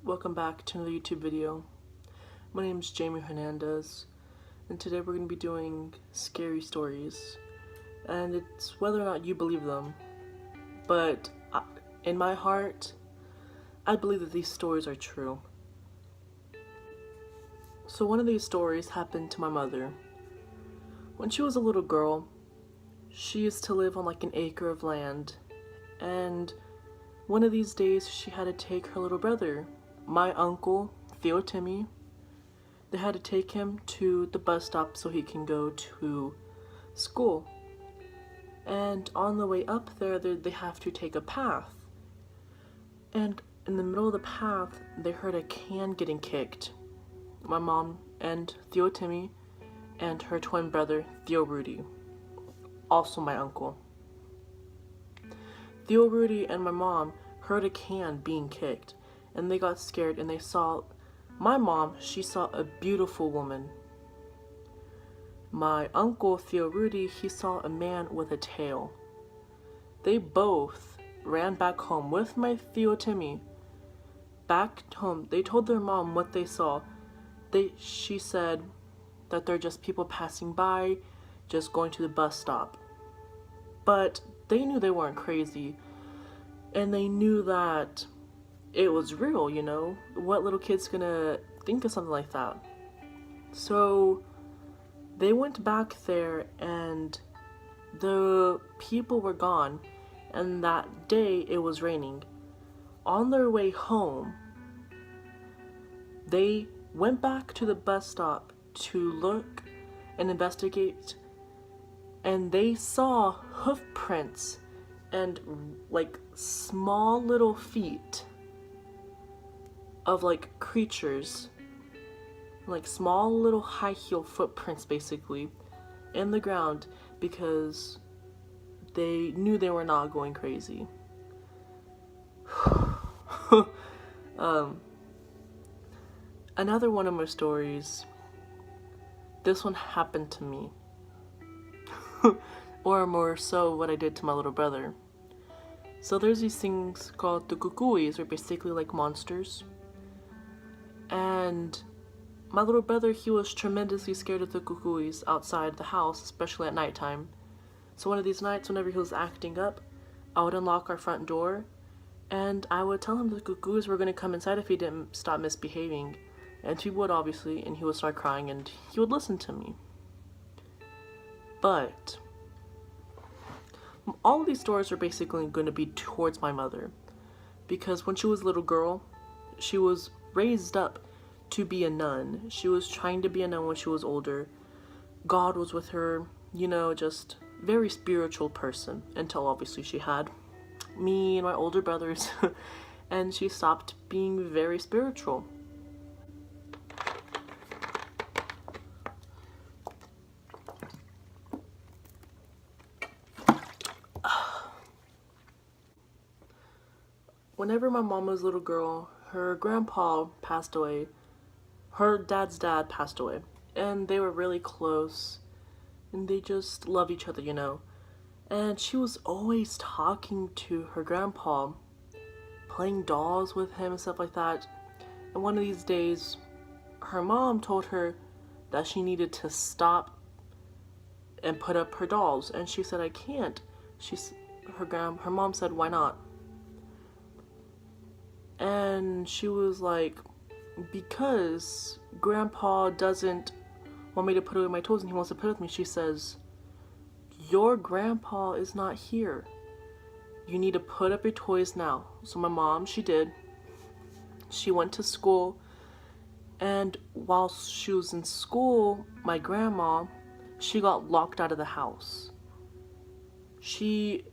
Welcome back to another YouTube video. My name is Jamie Hernandez, and today we're going to be doing scary stories. And it's whether or not you believe them, but in my heart, I believe that these stories are true. So one of these stories happened to my mother. When she was a little girl, she used to live on like an acre of land, and one of these days she had to take her little brother, my uncle, Theo Timmy. They had to take him to the bus stop so he can go to school. And on the way up there, they have to take a path. And in the middle of the path, they heard a can getting kicked. My mom and Theo Timmy and her twin brother, Theo Rudy, also my uncle. Theo Rudy and my mom heard a can being kicked, and they got scared, and they saw, my mom, she saw a beautiful woman. My uncle, Theo Rudy, he saw a man with a tail. They both ran back home with my Theo Timmy. Back home, they told their mom what they saw. She said that they're just people passing by, just going to the bus stop. But they knew they weren't crazy, and they knew that it was real, you know? What little kid's gonna think of something like that? So they went back there, and the people were gone, and that day it was raining. On their way home, they went back to the bus stop to look and investigate, and they saw hoof prints and like small little feet of like creatures, like small little high heel footprints basically in the ground, because they knew they were not going crazy. Another one of my stories, this one happened to me. Or more so what I did to my little brother. So there's these things called the kukuis, or basically like monsters. And my little brother, he was tremendously scared of the kukuis outside the house, especially at nighttime. So one of these nights, whenever he was acting up, I would unlock our front door, and I would tell him the kukuis were going to come inside if he didn't stop misbehaving. And he would, obviously, and he would start crying, and he would listen to me. But all of these stories are basically going to be towards my mother, because when she was a little girl, she was raised up to be a nun. She was trying to be a nun when she was older. God was with her, you know, just very spiritual person, until obviously she had me and my older brothers and she stopped being very spiritual. Whenever my mom was a little girl, her grandpa passed away. Her dad's dad passed away, and they were really close, and they just loved each other, you know. And she was always talking to her grandpa, playing dolls with him and stuff like that. And one of these days, her mom told her that she needed to stop and put up her dolls, and she said, "I can't." Her mom said, "Why not?" And she was like, "Because Grandpa doesn't want me to put away my toys and he wants to play with me." She says, "Your grandpa is not here. You need to put up your toys now." So my mom, she did. She went to school, and while she was in school, my grandma, she got locked out of the house. She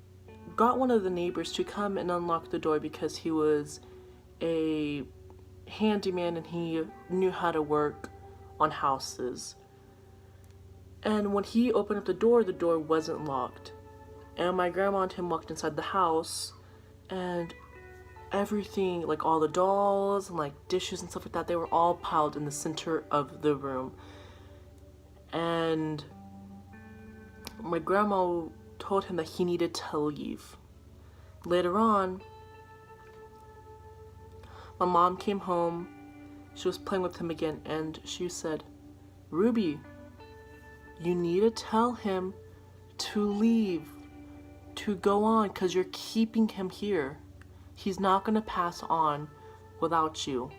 got one of the neighbors to come and unlock the door because he was a handyman and he knew how to work on houses. And when he opened up the door wasn't locked. And my grandma and him walked inside the house, and everything, like all the dolls and like dishes and stuff like that, they were all piled in the center of the room. And my grandma told him that he needed to leave. Later on, My mom came home. She was playing with him again, and she said, Ruby, you need to tell him to leave, to go on, because you're keeping him here. He's not going to pass on without you.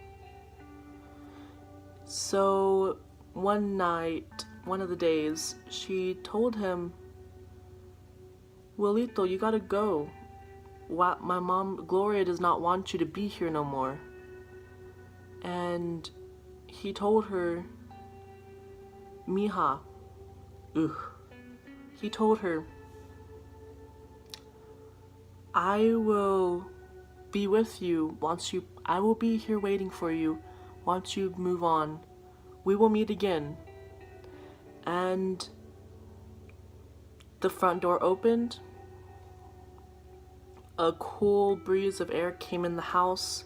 So one night, one of the days, she told him, Willito, you gotta go. My mom, Gloria, does not want you to be here no more. And he told her, Mija, he told her, I will be with you I will be here waiting for you once you move on. We will meet again. And the front door opened. A cool breeze of air came in the house,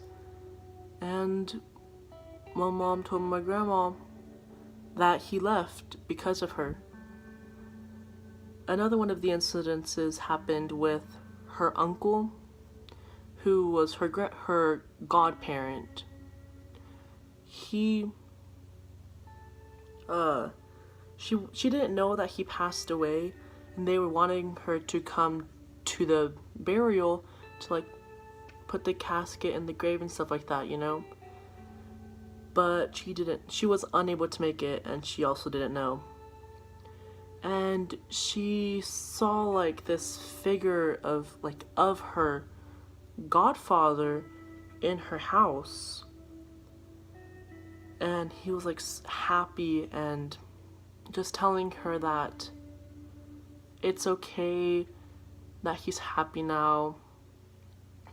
and my mom told my grandma that he left because of her. Another one of the incidences happened with her uncle, who was her godparent. She didn't know that he passed away, and they were wanting her to come to the burial to like put the casket in the grave and stuff like that, you know. But she was unable to make it, and she also didn't know. And she saw like this figure of her godfather in her house, and he was like happy and just telling her that it's okay, that he's happy now,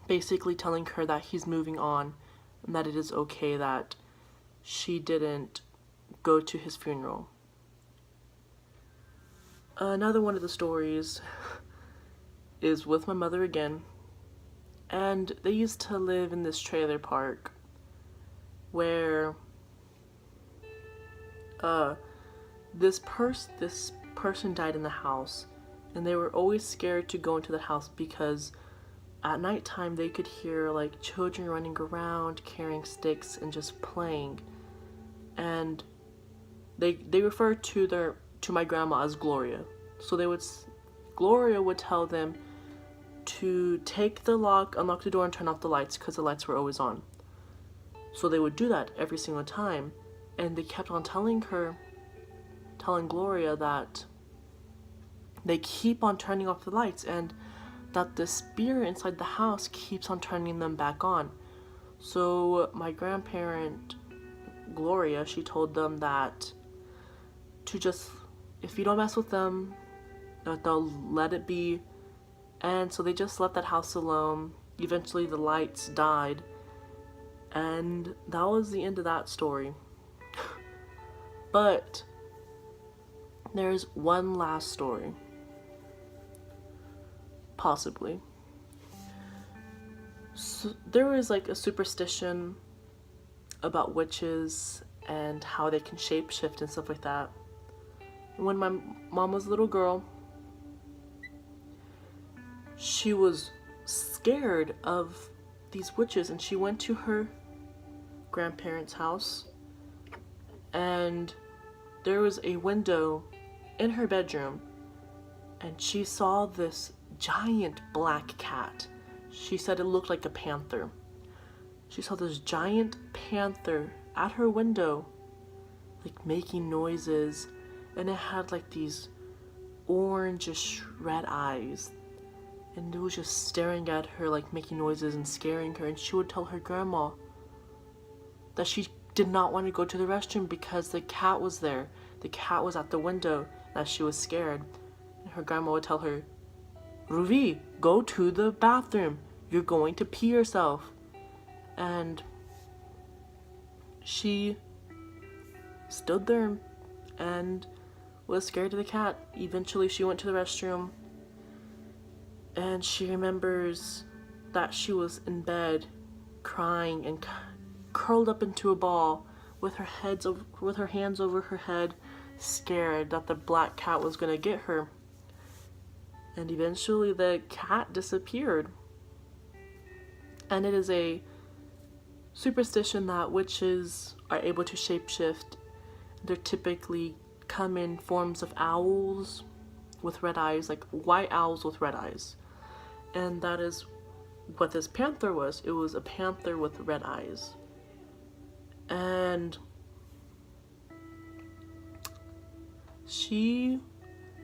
basically telling her that he's moving on and that it is okay that she didn't go to his funeral. Another one of the stories is with my mother again, and they used to live in this trailer park where this person died in the house, and they were always scared to go into the house because at nighttime they could hear like children running around carrying sticks and just playing, and they referred to my grandma as Gloria. So Gloria would tell them to take the lock, unlock the door, and turn off the lights because the lights were always on. So they would do that every single time, and they kept on telling Gloria that they keep on turning off the lights and that the spirit inside the house keeps on turning them back on. So my grandparent, Gloria, she told them that to just, if you don't mess with them, that they'll let it be. And so they just left that house alone. Eventually the lights died, and that was the end of that story. But there's one last story. Possibly. So there was like a superstition about witches and how they can shapeshift and stuff like that. When my mom was a little girl, she was scared of these witches, and she went to her grandparents' house, and there was a window in her bedroom, and she saw this giant black cat. She said it looked like a panther. She saw this giant panther at her window, like making noises, and it had like these orangish red eyes, and it was just staring at her, like making noises and scaring her. And she would tell her grandma that she did not want to go to the restroom because the cat was there. The cat was at the window, that she was scared. And her grandma would tell her, Ruby, go to the bathroom. You're going to pee yourself. And she stood there and was scared of the cat. Eventually she went to the restroom, and she remembers that she was in bed crying and curled up into a ball with her hands over her head, scared that the black cat was gonna get her. And eventually the cat disappeared. And it is a superstition that witches are able to shapeshift. They're typically come in forms of owls with red eyes, like white owls with red eyes. And that is what this panther was. It was a panther with red eyes. And she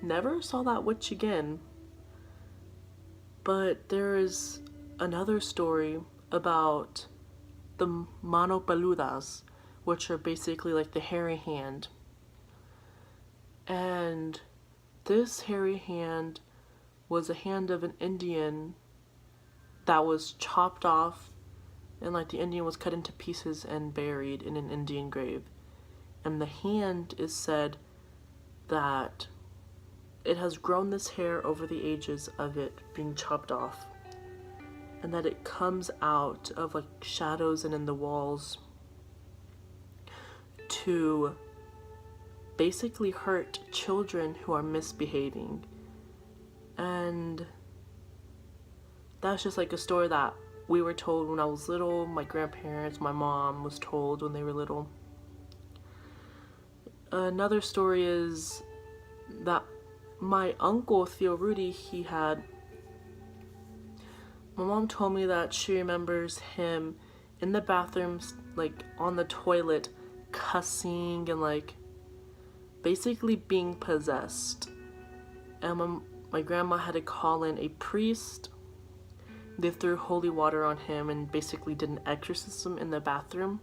never saw that witch again. But there is another story about the mano peludas, which are basically like the hairy hand. And this hairy hand was a hand of an Indian that was chopped off, and like the Indian was cut into pieces and buried in an Indian grave. And the hand is said that it has grown this hair over the ages of it being chopped off, and that it comes out of like shadows and in the walls to basically hurt children who are misbehaving. And that's just like a story that we were told when I was little. My grandparents, my mom was told when they were little. Another story is that my uncle Theo Rudy, my mom told me that she remembers him in the bathrooms, like on the toilet, cussing and like basically being possessed. And my grandma had to call in a priest. They threw holy water on him and basically did an exorcism in the bathroom.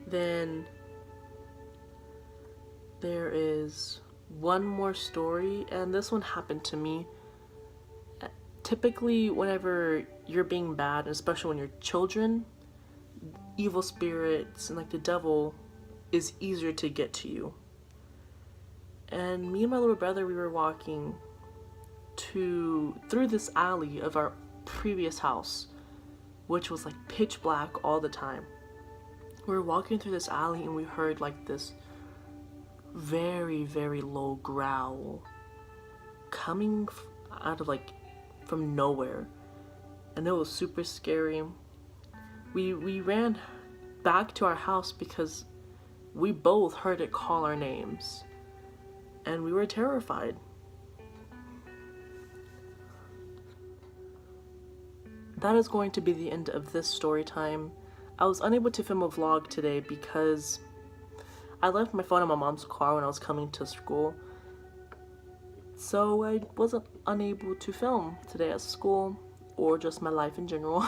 Then there is one more story, and this one happened to me. Typically, whenever you're being bad, especially when you're children, evil spirits and like the devil is easier to get to you. And me and my little brother, we were walking through this alley of our previous house, which was like pitch black all the time. We were walking through this alley and we heard like this very, very low growl coming out of like from nowhere, and it was super scary. We ran back to our house because we both heard it call our names, and we were terrified. That is going to be the end of this story time. I was unable to film a vlog today because I left my phone in my mom's car when I was coming to school, so I wasn't unable to film today at school or just my life in general.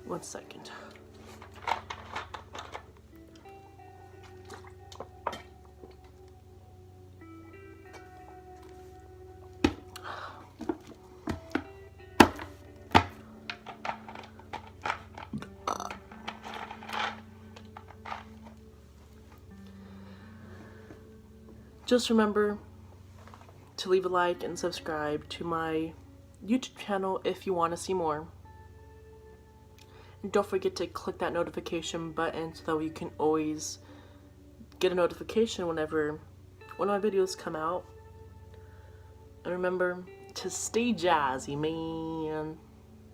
1 second. Just remember to leave a like and subscribe to my YouTube channel if you want to see more. And don't forget to click that notification button so that you can always get a notification whenever one of my videos come out. And remember to stay jazzy, man.